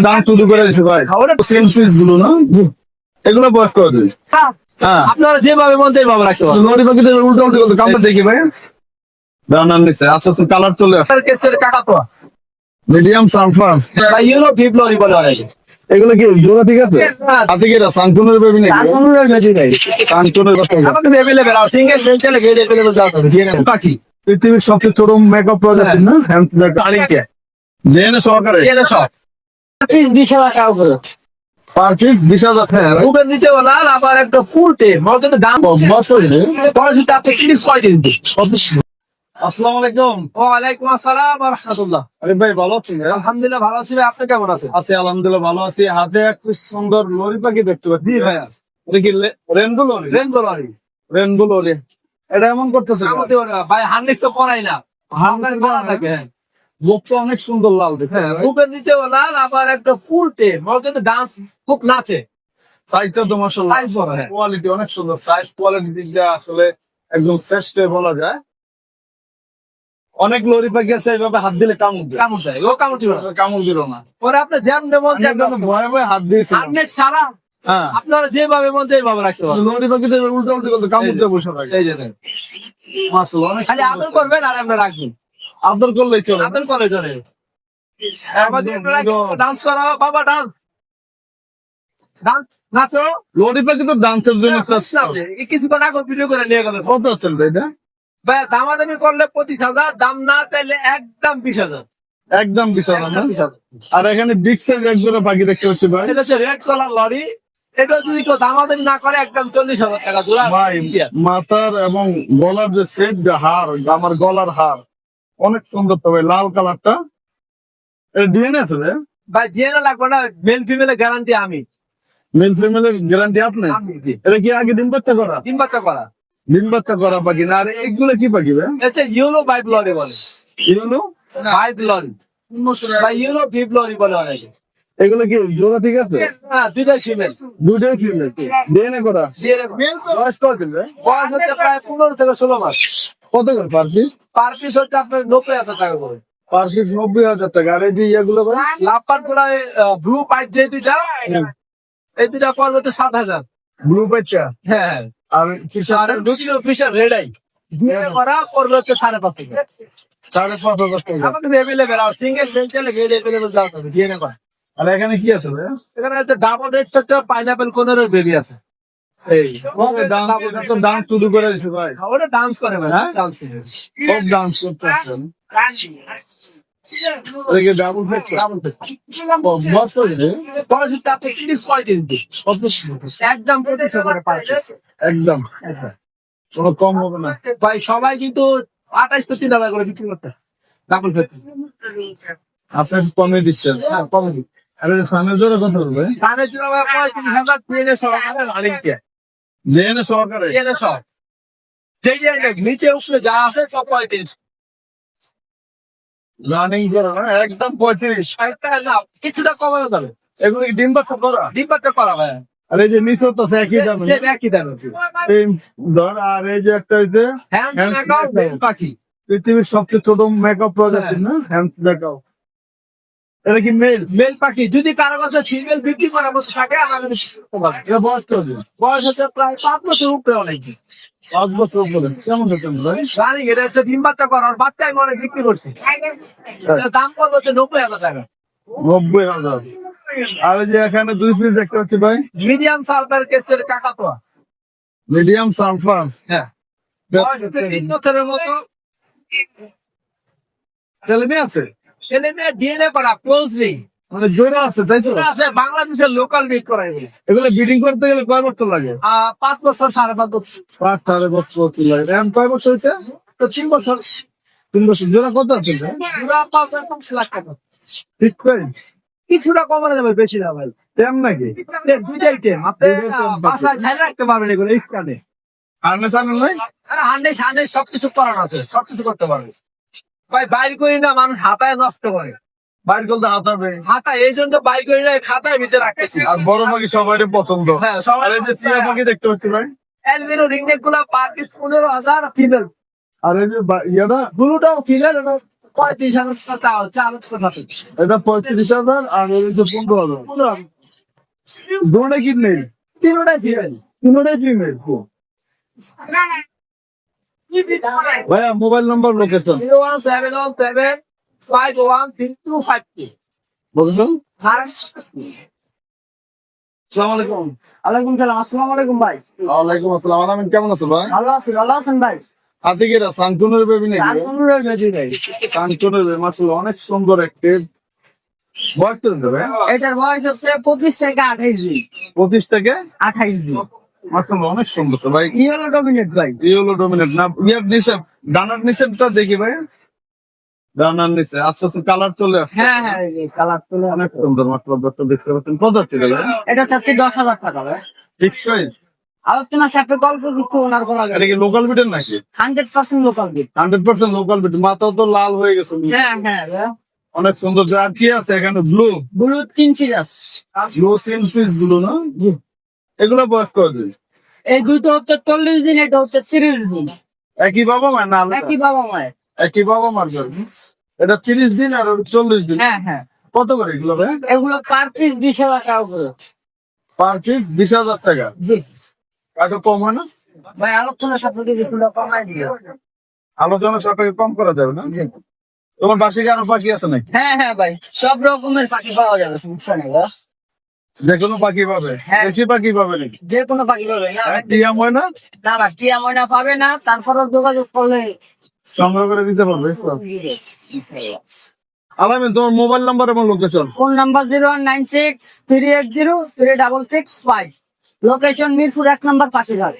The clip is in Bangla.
দাম শুরু করে দিচ্ছে ভাই। গুলো না এগুলো বয়স করে দিন। আপনারা যেভাবে মন চাইভাবে রাখতে পারেন। লরি পাখিতে উল্টো উল্টো করতে কামটা দেখি ভাই। দানার নিচে আস্তে আস্তে কালার চলে আসে। কেসের কাকাতোয়া মিডিয়াম সানফ্লাওয়ার বা ইউনো ভিপ লরি বলে অনেকে। এগুলো কি জোড়া ঠিক আছে? হাতে কি এটা সানকুনের বেবি নাকি? সানকুনের বেবি নাই। সানকুনের কথা বলো। আমাদের अवेलेबल আর সিঙ্গেল সেন্টারে গেট अवेलेबल যাও তবে দিয়ে নেব। পাখি পৃথিবীর সবচেয়ে ছোট মেকআপ প্রজাতি না? আনিকে জেনে সহকারে দিয়ে সব 20,000 টাকা করে। পার পিস 20,000 টাকা। রুবেন নিচে লাল আবার একটা ফুল টেম মধ্যে দাম বস করে দে। পয়সা আপনি কিনিস কয় দিন দিন। আসসালামু আলাইকুম। ওয়ালাইকুম আসসালাম ওয়া রাহমাতুল্লাহ। আরে ভাই ভালো আছেন? আলহামদুলিল্লাহ ভালো আছি ভাই, আপনি কেমন আছেন? আছি আলহামদুলিল্লাহ ভালো আছি। হাতে এক সুন্দর লরি পাখি দেখতে পাচ্ছি। জি ভাই এটা কি rainbow lory? Rainbow lory. Rainbow lory এটা এমন করতেছে আমাদের ভাই হার্নেস তো করাই না। হার্নেস করা থাকে। লোকটা অনেক সুন্দর লাল দেখে। রুবেন নিচে লাল আবার একটা ফুল টেম মধ্যে ডান্স খুব নাচে। সাইজটা তো মাশাআল্লাহ সাইজ বড়, হ্যাঁ। কোয়ালিটি অনেক সুন্দর। সাইজ কোয়ালিটি দিক দিয়ে আসলে একদম শ্রেষ্ঠ বলা যায়। অনেক লরি পাখি আছে এইভাবে হাত দিলে কামড় দেয়। কামড় দেয়, ও কামড় দিবে না। কামড় দিল না। পরে আপনি যেমন মন আমি একদম ভয়ে ভয়ে হাত দিয়েছিলাম। হার্নেস ছাড়া হ্যাঁ আপনারা যেভাবে মন চাইভাবে রাখতে পারেন। লরি পাখিতে উল্টো উল্টো করতে কামড় দিয়ে বসে থাকে। এই যে দেখেন। মাশাআল্লাহ অনেক খালি আদর করবেন আর আমরা রাখবেন। আদর করলেই চলে। আদর করে চলে। আমাদের ডান্স করা বাবা ডান্স ডান্স নাচো। লরি পাখি তো ডান্সের জন্য নাচে কিছুক্ষণ আগে ভিডিও করে নিয়ে গেল। কত চলবে এটা? ভাই দামাদামি করলে 25,000, দাম না চাইলে একদম 20,000। একদম বিশাল না? আর এখানে বিগ সাইজ এক জোড়া পাখি দেখতে পাচ্ছি ভাই। এটা হচ্ছে রেড কালার লরি। এটা যদি কেউ দামাদামি না করে একদম 40,000 টাকা জোড়া। ভাই মাথার এবং গলার যে সেট হার আমার গলার হার অনেক সুন্দর। তবে লাল কালারটা এটা ডিএনএ আছে রে? ভাই দিয়ে না লাগবে না, মেল ফিমেলের গ্যারান্টি আমি। মেল ফিমেলের গ্যারান্টি আপনি? আমি জি। এটা কি আগে ডিম বাচ্চা করা? ডিম বাচ্চা করা। ডিম বাচ্চা করা পাখি না? আর এইগুলো কি পাখি ভাই? এটা হচ্ছে ইউনো বাইট লরি বলে। এগুলো বাইট লরি বা ইউনো ভিপ লরি বলে অনেকে। এগুলো কি জোড়া ঠিক আছে? হ্যাঁ দুইটাই ফিমেল। দুটোই ফিমেল ডিএনএ করা। দিয়ে রাখো। বয়স কত দিন ভাই? বয়স হচ্ছে প্রায় 15 থেকে 16 মাস। কত করে পার পিস? পার পিস হচ্ছে আপনার 90,000 টাকা করে। পার পিস 90,000 টাকা। আর এই যে ইয়েগুলো ভাই? লাভবান করা ব্লু পাইট যে দুইটা, এই দুইটা পড়বে তো 7,000। ব্লু বাচ্চা হ্যাঁ আর আর দুটো ফিশার রেড আই দিয়ে করা পড়বে হচ্ছে 5,500 টাকা। 5,500 টাকা। আমাদের अवेलेबल আর সিঙ্গেল সেন্টারে গেট अवेलेबल যাও তবে দিয়ে নেবা। আর এখানে কি আছে ভাই? এখানে আছে ডাবল রেড একটা পাইনাপল কোনের বেবি আছে। এই তো দাম শুরু করে দিছে ভাই। ওরা ডান্স করে ভাই, হ্যাঁ? ডান্স করে। সব ডান্স করতেছেন। এদিকে ডাবল ফেক ডাবল রেড। বস করে দে। বয়স হচ্ছে আপনি কিনিস কয় দিন দিন। একদম 25,000 করে পাইছিস। একদম কোনো কম হবে না। ভাই সবাই কিন্তু 28 থেকে 3,000 করে বিক্রি করতে। Double red. আপনি কমে দিচ্ছেন। হ্যাঁ কমে দিন। আরে সামনের জোরে কত হবে? সানের জন্য ভাই 35,000 পেয়ে সরকারে রানিং কে। জেনে সহকারে এনে সব। যেই যে নিচে উপরে যা আছে সব 35। রানিং করে না একদম 35। একটা না কিছুটা কমানো যাবে। এগুলো কি ডিম বাচ্চা করা? ডিম্বাটা করা ভাই। আর এই যে নিচে তো একই দাম। সেম একই দামে। এই ধর আর এই যে একটা হইতে হ্যান্ড মেকআপ পাখি। পৃথিবীর সবচেয়ে ছোট মেকআপ প্রজাতি না? Hand makeup. এটা কি মেল? মেল পাখি যদি কারো কাছে ফিমেল বিক্রি করার মতো থাকে আমাদের এটা বয়স কত? বয়স হচ্ছে প্রায় 5 বছর উপরে অনেক। 5 বছর উপরে। কেমন হচ্ছেন ভাই? রানিং এটা হচ্ছে ডিম বাচ্চা করার বাচ্চাই মনে বিক্রি করছে। এটার দাম পড়বে হচ্ছে 90,000 টাকা। 90,000। আর এই যে এখানে 2 পিস দেখতে পাচ্ছি ভাই। মিডিয়াম সার্ভার কেসের কাকাতোয়া। Medium sunflower. হ্যাঁ বয়স হচ্ছে 3 বছরের মতো। ছেলে মেয়ে আছে? ছেলে মেয়ে ডিএনএ করা ক্লোজলি মানে জোড়া আছে তাই তো? আছে, বাংলাদেশের লোকাল ব্রিড করা এগুলো। এগুলো ব্রিডিং করতে গেলে কয় বছর লাগে? 5 বছর 5.5 বছর। 5-6 বছর লাগে। এখন কয় বছর হয়েছে? তো 3 বছর। 3 বছর। জোড়া কত আছে ভাই? পুরা 5 লাখ টাকা। ঠিক করে কিছুটা কমানো যাবে, বেশি না ভাই। তেম নাকি? দুইটাই টেম আপনি দুইটাই টেম বাসায় ছাই রাখতে পারবেন এগুলো ইস্টানে। আনে জানেন নাই? আরে হান্ডে সবকিছু করানো আছে, সবকিছু করতে পারবে ভাই। বাইর করি না মানুষ হাতায় নষ্ট করে। বাইর করতে হাতাবে। হাতা এই জন্য বাইর করি না, খাতায় ভিতরে রাখতেছি। আর বড় পাখি সবারই পছন্দ। হ্যাঁ সবাই। আর এই যে টিয়া পাখি দেখতে পাচ্ছি ভাই। এলবিনো রিংনেক গুলা পার পিস 15,000 ফিমেল। আর এই যে ইয়াটা ব্লুটাও ফিমেল 35,000 টাকা হচ্ছে আমার কথা। এটা 35,000 আর এর হচ্ছে 15,000। দুটোটা কি নেই? তিনোটাই ফিমেল। তিনোটাই ফিমেল। ভাইয়া মোবাইল নাম্বার লোকেশন 01717513253 বলুন। আর আসসালামু আলাইকুম। ওয়ালাইকুম সালাম। আসসালামু আলাইকুম ভাই। ওয়ালাইকুম আসসালাম। আলামিন কেমন আছো ভাই? ভালো আছেন ভাই? হাতে গেরা সানকুনের বেবি নাকি? সানকুনের বেবি ভাই। সানকুনের বেবি মাশাআল্লাহ অনেক সুন্দর একটা বয়স তো দেবে। এটার বয়স হচ্ছে 25 থেকে 28 দিন। 25 থেকে 28 দিন। মাশাআল্লাহ অনেক সুন্দর তো ভাই। ইয়েলো ডমিনেট ভাই। ইয়েলো ডমিনেট না ইয়ার নিচে ডানার নিচেটা দেখি ভাই। ডানার নিচে আস্তে আস্তে কালার চলে আসছে। হ্যাঁ এই কালার তুলে অনেক সুন্দর মাশাআল্লাহ দর্শক দেখতে পাচ্ছেন। কত হচ্ছে ভাই? এটা চাচ্ছি 10,000 টাকা ভাই। Fix price? আলোচনার সাথে গল্প কিছু ওনার করা এটা যাবে। কি লোকাল বিটের নাকি? 100% লোকাল বিট। 100% local bit. মাথাও তো লাল হয়ে গেছে। হ্যাঁ অনেক সুন্দর। আর কি আছে এখানে? Blue blue 3 ফিরাস। ব্লু সিনসিস ব্লু না? এগুলো বয়স কতদিন? এই দুটো হচ্ছে 40 দিন, এটা হচ্ছে 30 দিন। একই বাবা মা না আলাদা? একই বাবা মায়ের। একই বাবা মার জন্য। এটা 30 দিন আর ওটা 40 দিন। হ্যাঁ কত করে এগুলো ভাই? এগুলো পার পিস 20,000 টাকা করে। পার পিস 20,000 টাকা। জি এত কম হয় না? ভাই, আলোচনার সাথে কিছুটা কমাই দিও। আলোচনা সবটাকে কম করা যাবে না? তোমার বাসে কি আরো পাখি আছে নাকি? হ্যাঁ ভাই, সব রকমের পাখি পাওয়া যাবে, সমস্যা নেই ভাই। যে কোনো পাখি পাবে? হ্যাঁ। দেশি পাখি পাবে নাকি? যে কোনো পাখি পাবে না। টিয়া ময়না না টিয়া ময়না পাবে না, তারপরেও যোগাযোগ করলে সংগ্রহ করে দিতে পারবে। আলামিন তোমার মোবাইল নাম্বার এবং location? Phone number 019638036665, location Mirpur 1 নম্বর পাখিঘাট।